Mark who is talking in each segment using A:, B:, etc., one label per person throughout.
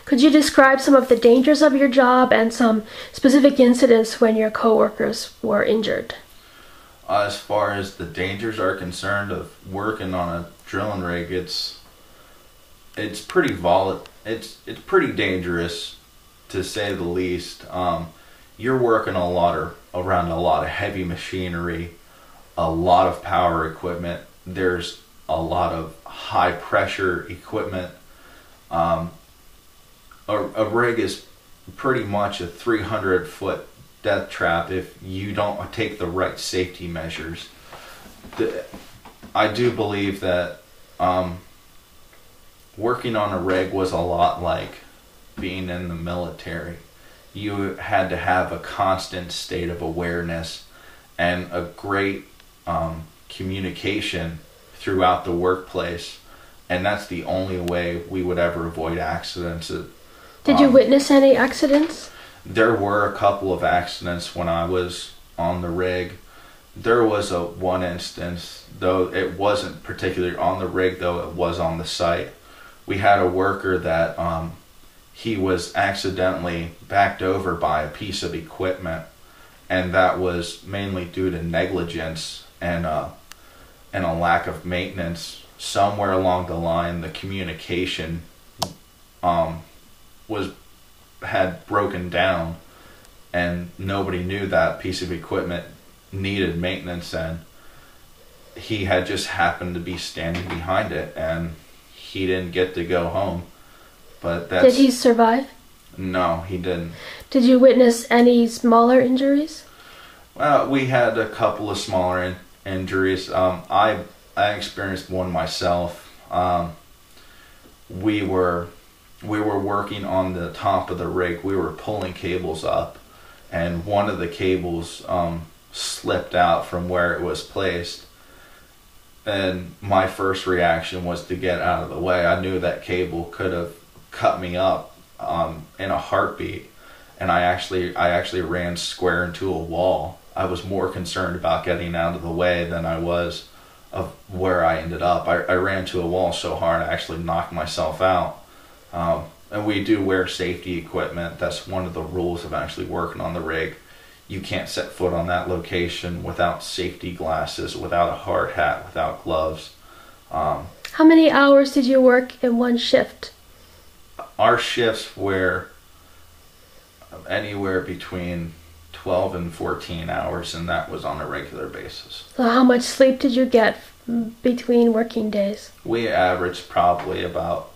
A: Could you describe some of the dangers of your job and some specific incidents when your coworkers were injured?
B: As far as the dangers are concerned of working on a drilling rig, it's pretty volatile. It's pretty dangerous, to say the least. You're working around a lot of heavy machinery, a lot of power equipment. There's a lot of high pressure equipment. A rig is pretty much a 300-foot death trap if you don't take the right safety measures. I do believe that working on a rig was a lot like being in the military. You had to have a constant state of awareness and a great communication throughout the workplace, and that's the only way we would ever avoid accidents.
A: Did you witness any accidents?
B: There were a couple of accidents when I was on the rig. There was one instance, though it wasn't particularly on the rig, though it was on the site. We had a worker that he was accidentally backed over by a piece of equipment, and that was mainly due to negligence and a lack of maintenance. Somewhere along the line, the communication had broken down, and nobody knew that piece of equipment needed maintenance, and he had just happened to be standing behind it, and he didn't get to go home. But
A: Did he survive?
B: No, he didn't.
A: Did you witness any smaller injuries?
B: Well, we had a couple of smaller injuries. I experienced one myself. We were working on the top of the rig. We were pulling cables up, and one of the cables slipped out from where it was placed. And my first reaction was to get out of the way. I knew that cable could have cut me up in a heartbeat, and I actually ran square into a wall. I was more concerned about getting out of the way than I was of where I ended up. I ran to a wall so hard I actually knocked myself out. And we do wear safety equipment. That's one of the rules of actually working on the rig. You can't set foot on that location without safety glasses, without a hard hat, without gloves.
A: How many hours did you work in one shift?
B: Our shifts were anywhere between 12 and 14 hours, and that was on a regular basis.
A: So how much sleep did you get between working days?
B: We averaged probably about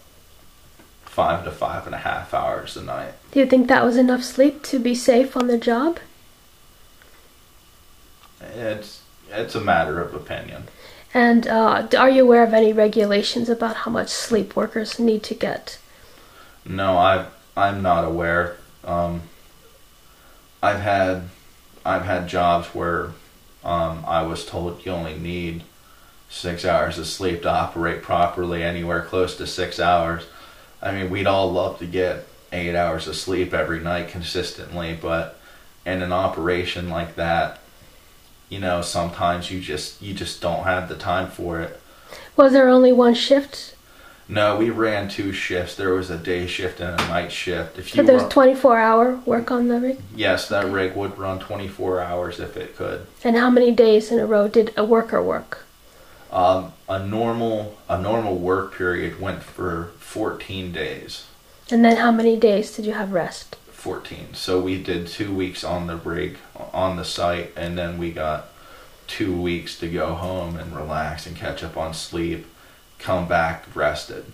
B: 5 to 5.5 hours a night.
A: Do you think that was enough sleep to be safe on the job?
B: It's a matter of opinion.
A: And are you aware of any regulations about how much sleep workers need to get?
B: No, I'm not aware. I've had jobs where I was told you only need 6 hours of sleep to operate properly, anywhere close to 6 hours. I mean, we'd all love to get 8 hours of sleep every night consistently, but in an operation like that, you know, sometimes you just don't have the time for it.
A: Was there only one shift?
B: No, we ran 2 shifts. There was a day shift and a night shift.
A: So there's 24-hour work on the rig?
B: Yes, that rig would run 24 hours if it could.
A: And how many days in a row did a worker work?
B: A normal work period went for 14 days.
A: And then how many days did you have rest?
B: 14. So we did 2 weeks on the rig, on the site, and then we got 2 weeks to go home and relax and catch up on sleep, come back rested.